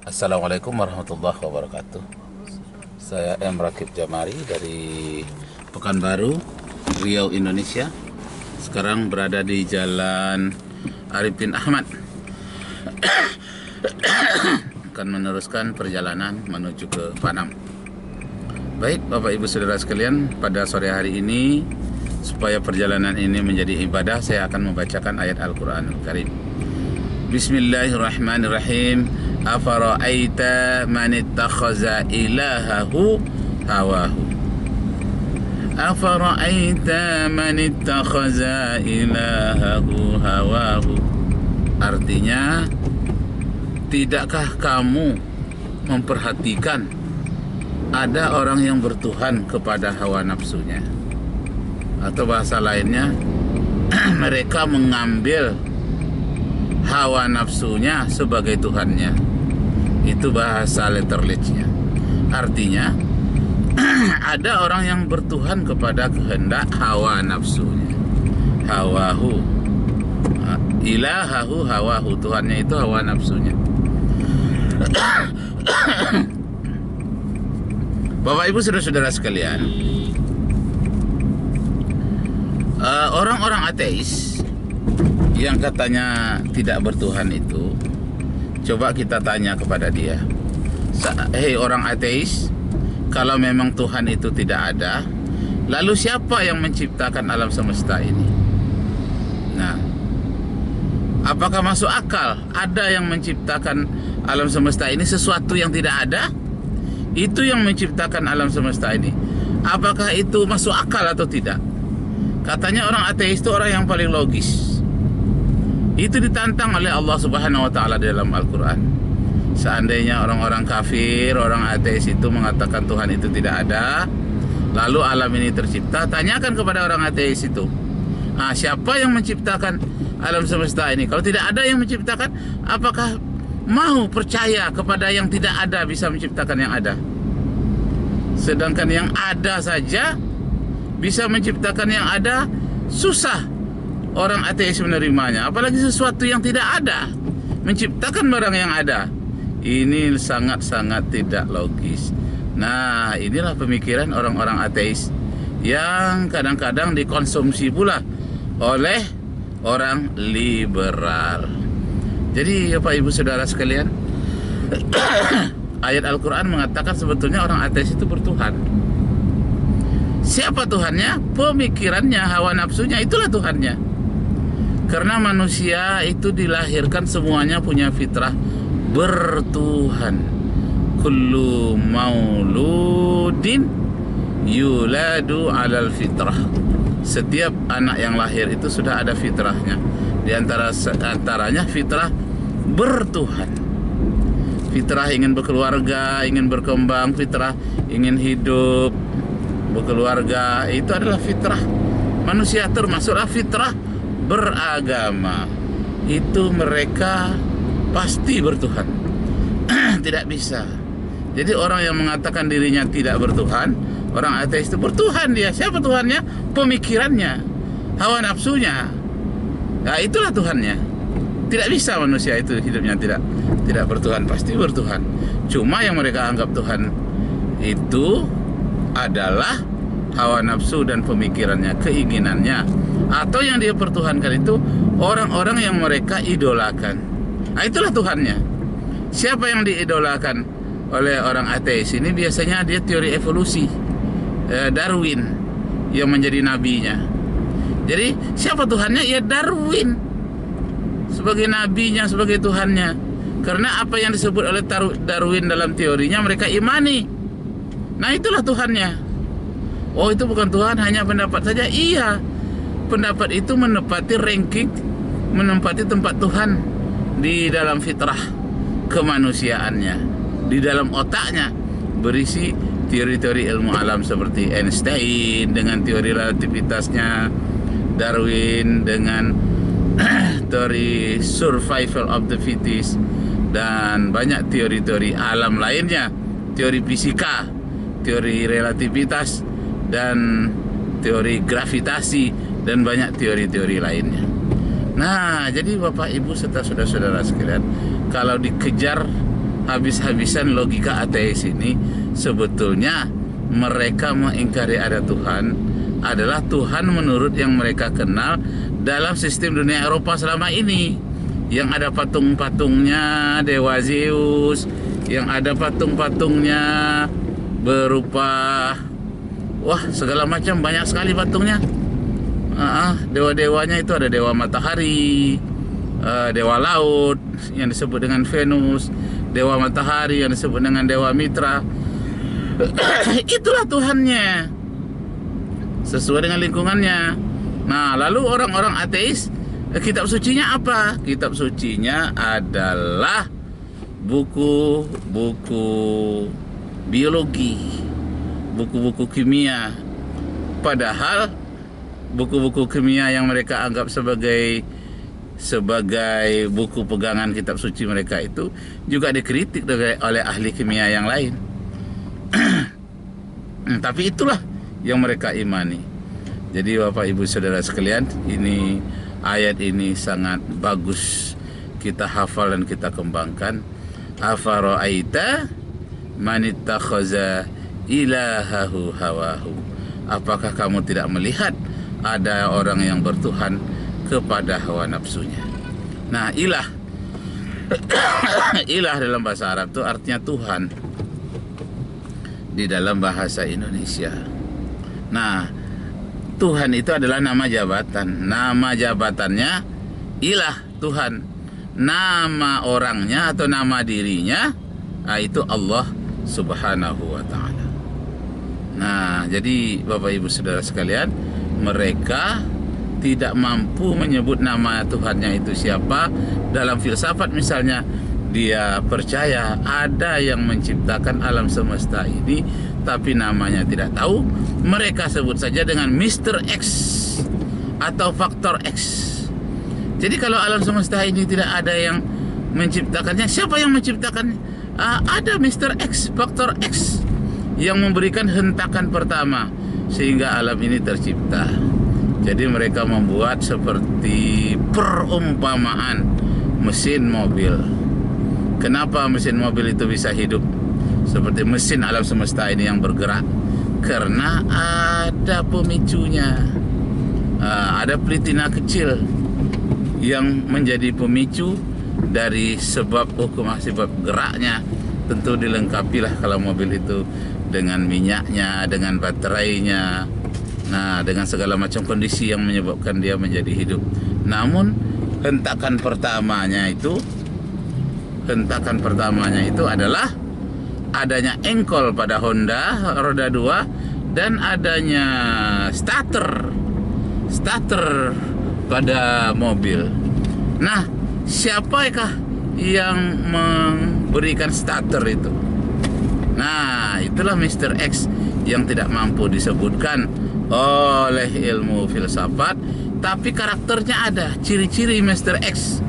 Assalamualaikum warahmatullahi wabarakatuh. Saya M. Rakib Jamari dari Pekanbaru, Riau, Indonesia. Sekarang berada di Jalan Arifin Ahmad. Akan meneruskan perjalanan menuju ke Panam. Baik Bapak Ibu Saudara sekalian, pada sore hari ini supaya perjalanan ini menjadi ibadah, saya akan membacakan ayat Al-Quranul Karim. Bismillahirrahmanirrahim. Afara'aita man ittakhaza ilahahu hawahu. Afara'aita man ittakhaza ilahahu hawahu. Artinya, tidakkah kamu memperhatikan ada orang yang bertuhan kepada hawa nafsunya? Atau bahasa lainnya, mereka mengambil hawa nafsunya sebagai Tuhannya. Itu bahasa letterlechnya. Artinya ada orang yang bertuhan kepada kehendak hawa nafsunya. Hawahu, ilahahu hawahu, Tuhannya itu hawa nafsunya. Bapak Ibu saudara-saudara sekalian, orang-orang ateis yang katanya tidak bertuhan itu, coba kita tanya kepada dia, hei orang ateis, kalau memang Tuhan itu tidak ada, lalu siapa yang menciptakan alam semesta ini? Nah, apakah masuk akal ada yang menciptakan alam semesta ini sesuatu yang tidak ada? Itu yang menciptakan alam semesta ini. Apakah itu masuk akal atau tidak? Katanya orang ateis itu orang yang paling logis. Itu ditantang oleh Allah Subhanahu wa Ta'ala di dalam Al-Quran. Seandainya orang-orang kafir, orang ateis itu mengatakan Tuhan itu tidak ada, lalu alam ini tercipta, tanyakan kepada orang ateis itu, siapa yang menciptakan alam semesta ini? Kalau tidak ada yang menciptakan, apakah mau percaya kepada yang tidak ada bisa menciptakan yang ada? Sedangkan yang ada saja bisa menciptakan yang ada, susah orang ateis menerimanya, apalagi sesuatu yang tidak ada menciptakan barang yang ada. Ini sangat-sangat tidak logis. Nah, inilah pemikiran orang-orang ateis yang kadang-kadang dikonsumsi pula oleh orang liberal. Jadi Bapak Ibu Saudara sekalian, ayat Al-Quran mengatakan sebetulnya orang ateis itu bertuhan. Siapa Tuhannya? Pemikirannya, hawa nafsunya, itulah Tuhannya. Karena manusia itu dilahirkan semuanya punya fitrah bertuhan. Kullu mauludin yuladu alal fitrah. Setiap anak yang lahir itu sudah ada fitrahnya. Di antaranya fitrah bertuhan. Fitrah ingin berkeluarga, ingin berkembang, fitrah ingin hidup, berkeluarga, itu adalah fitrah manusia. Termasuklah fitrah beragama. Itu mereka pasti bertuhan. Tidak bisa. Jadi orang yang mengatakan dirinya tidak bertuhan, orang ateis itu bertuhan dia. Siapa Tuhannya? Pemikirannya, hawa nafsunya. Nah, itulah Tuhannya. Tidak bisa manusia itu hidupnya tidak bertuhan, pasti bertuhan. Cuma yang mereka anggap Tuhan itu adalah hawa nafsu dan pemikirannya, keinginannya, atau yang dia pertuhankan itu orang-orang yang mereka idolakan. Nah, itulah Tuhannya. Siapa yang diidolakan oleh orang ateis ini? Biasanya dia teori evolusi, Darwin yang menjadi nabinya. Jadi siapa Tuhannya? Ya Darwin sebagai nabinya, sebagai Tuhannya. Karena apa yang disebut oleh Darwin dalam teorinya mereka imani. Nah, itulah Tuhannya. Oh, itu bukan Tuhan, hanya pendapat saja. Iya, pendapat itu menempati ranking, menempati tempat Tuhan di dalam fitrah kemanusiaannya, di dalam otaknya berisi teori-teori ilmu alam seperti Einstein dengan teori relativitasnya, Darwin dengan teori survival of the fittest, dan banyak teori-teori alam lainnya, teori fisika, teori relativitas, dan teori gravitasi, dan banyak teori-teori lainnya. Nah, jadi Bapak Ibu serta saudara-saudara sekalian, kalau dikejar habis-habisan logika ateis ini. Sebetulnya mereka mengingkari ada Tuhan adalah Tuhan menurut yang mereka kenal dalam sistem dunia Eropa selama ini, yang ada patung-patungnya Dewa Zeus, yang ada patung-patungnya berupa segala macam, banyak sekali patungnya. Dewa-dewanya itu ada dewa matahari, dewa laut yang disebut dengan Venus, dewa matahari yang disebut dengan dewa Mitra. Itulah Tuhannya sesuai dengan lingkungannya. Nah, lalu orang-orang ateis, kitab sucinya apa? Kitab sucinya adalah buku-buku biologi, buku-buku kimia. Padahal buku-buku kimia yang mereka anggap sebagai buku pegangan kitab suci mereka itu juga dikritik oleh ahli kimia yang lain. Tapi itulah yang mereka imani. Jadi Bapak Ibu Saudara sekalian, ini ayat ini sangat bagus kita hafal dan kita kembangkan. Afara'aita man ittakhaza ilahahu hawahu. Apakah kamu tidak melihat ada orang yang bertuhan kepada hawa nafsunya? Nah, ilah ilah dalam bahasa Arab itu artinya Tuhan di dalam bahasa Indonesia. Nah, Tuhan itu adalah nama jabatan. Nama jabatannya ilah, Tuhan. Nama orangnya atau nama dirinya itu Allah Subhanahu wa ta'ala. Nah, jadi Bapak Ibu Saudara sekalian, mereka tidak mampu menyebut nama Tuhannya itu siapa. Dalam filsafat misalnya, dia percaya ada yang menciptakan alam semesta ini, tapi namanya tidak tahu. Mereka sebut saja dengan Mr. X atau faktor X. Jadi kalau alam semesta ini tidak ada yang menciptakannya, siapa yang menciptakannya? Ada Mr. X, faktor X, yang memberikan hentakan pertama sehingga alam ini tercipta. Jadi mereka membuat seperti perumpamaan mesin mobil. Kenapa mesin mobil itu bisa hidup seperti mesin alam semesta ini yang bergerak? Karena ada pemicunya. Ada pelitina kecil yang menjadi pemicu dari sebab geraknya. Tentu dilengkapilah kalau mobil itu dengan minyaknya, dengan baterainya, nah dengan segala macam kondisi yang menyebabkan dia menjadi hidup. Namun hentakan pertamanya itu adalah adanya engkol pada Honda roda 2 dan adanya starter pada mobil. Nah, siapakah yang memberikan starter itu? Nah, itulah Mr. X yang tidak mampu disebutkan oleh ilmu filsafat, tapi karakternya ada, ciri-ciri Mr. X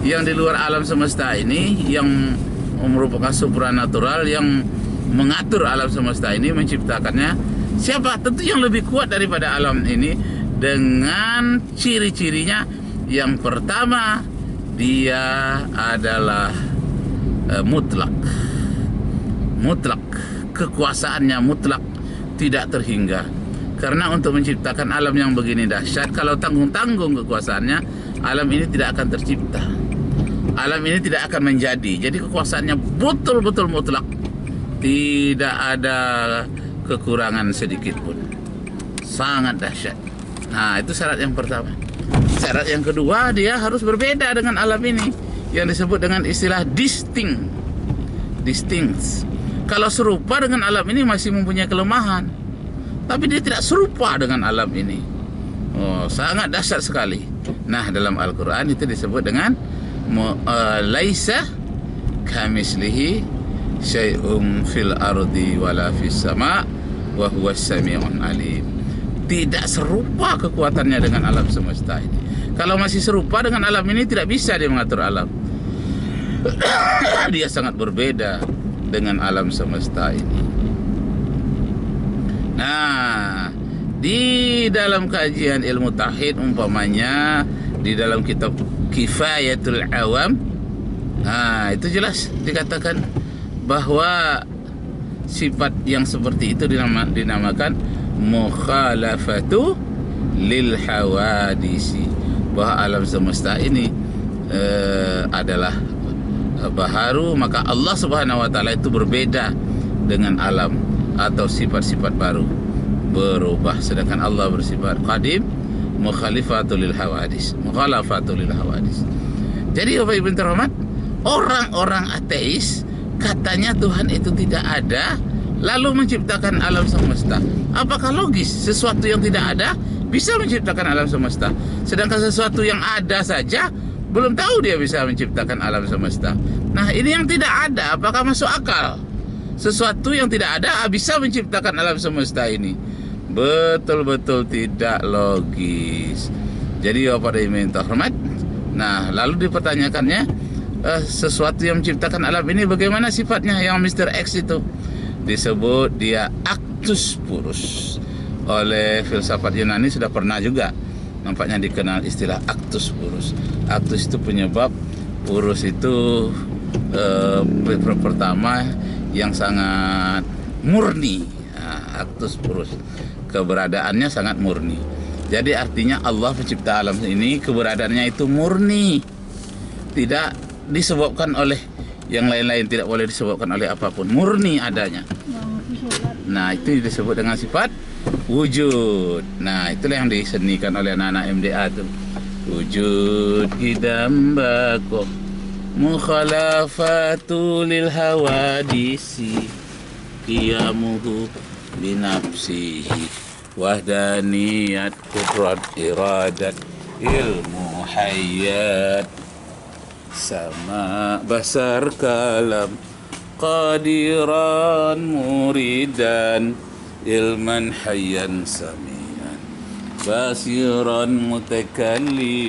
yang di luar alam semesta ini, yang merupakan supranatural, yang mengatur alam semesta ini, menciptakannya. Siapa? Tentu yang lebih kuat daripada alam ini, dengan ciri-cirinya. Yang pertama, dia adalah mutlak, kekuasaannya mutlak, tidak terhingga. Karena untuk menciptakan alam yang begini dahsyat, kalau tanggung-tanggung kekuasaannya, alam ini tidak akan tercipta, alam ini tidak akan menjadi. Jadi kekuasaannya betul-betul mutlak, tidak ada kekurangan sedikit pun, sangat dahsyat. Nah, itu syarat yang pertama. Syarat yang kedua, dia harus berbeda dengan alam ini, yang disebut dengan istilah distinct. Kalau serupa dengan alam ini masih mempunyai kelemahan, tapi dia tidak serupa dengan alam ini. Sangat dahsyat sekali. Nah, dalam Al-Quran itu disebut dengan laisa kamislihi syai'um fil ardi wala fis sama wa huwas sami'un alim. Tidak serupa kekuatannya dengan alam semesta ini. Kalau masih serupa dengan alam ini, tidak bisa dia mengatur alam. Dia sangat berbeda dengan alam semesta ini. Nah, di dalam kajian ilmu tauhid, umpamanya di dalam kitab Kifayatul Awam, Nah, itu jelas dikatakan bahwa sifat yang seperti itu dinamakan mukhalafatu lil hawadisi, bahwa alam semesta ini adalah baharu, maka Allah Subhanahu wa taala itu berbeda dengan alam atau sifat-sifat baru, berubah, sedangkan Allah bersifat qadim, mukhalifatul lil hawadis, mukhalafatul lil hawadis. Jadi Bapak Ibu terhormat, orang-orang ateis katanya Tuhan itu tidak ada, lalu menciptakan alam semesta. Apakah logis sesuatu yang tidak ada bisa menciptakan alam semesta, sedangkan sesuatu yang ada saja belum tahu dia bisa menciptakan alam semesta? Nah, ini yang tidak ada, apakah masuk akal? Sesuatu yang tidak ada bisa menciptakan alam semesta ini? Betul-betul tidak logis. Jadi Bapak Ibu yang terhormat, nah lalu dipertanyakannya, sesuatu yang menciptakan alam ini bagaimana sifatnya? Yang Mr. X itu disebut dia actus purus. Oleh filsafat Yunani sudah pernah juga nampaknya dikenal istilah actus purus. Actus itu penyebab, purus itu pertama yang sangat murni. Nah, actus purus, keberadaannya sangat murni. Jadi artinya Allah pencipta alam ini keberadaannya itu murni, tidak disebabkan oleh yang lain-lain, tidak boleh disebabkan oleh apapun, murni adanya. Nah, itu disebut dengan sifat wujud. Nah, itulah yang disenikan oleh anak-anak MDA itu. Wujud idam bako mukhalafatu lil hawadisi qiyamuhu binafsihi wahdaniyat qudrat iradat ilmu hayat sama basar kalam qadiran muridan ilman hayyan samian basiran mutakallim.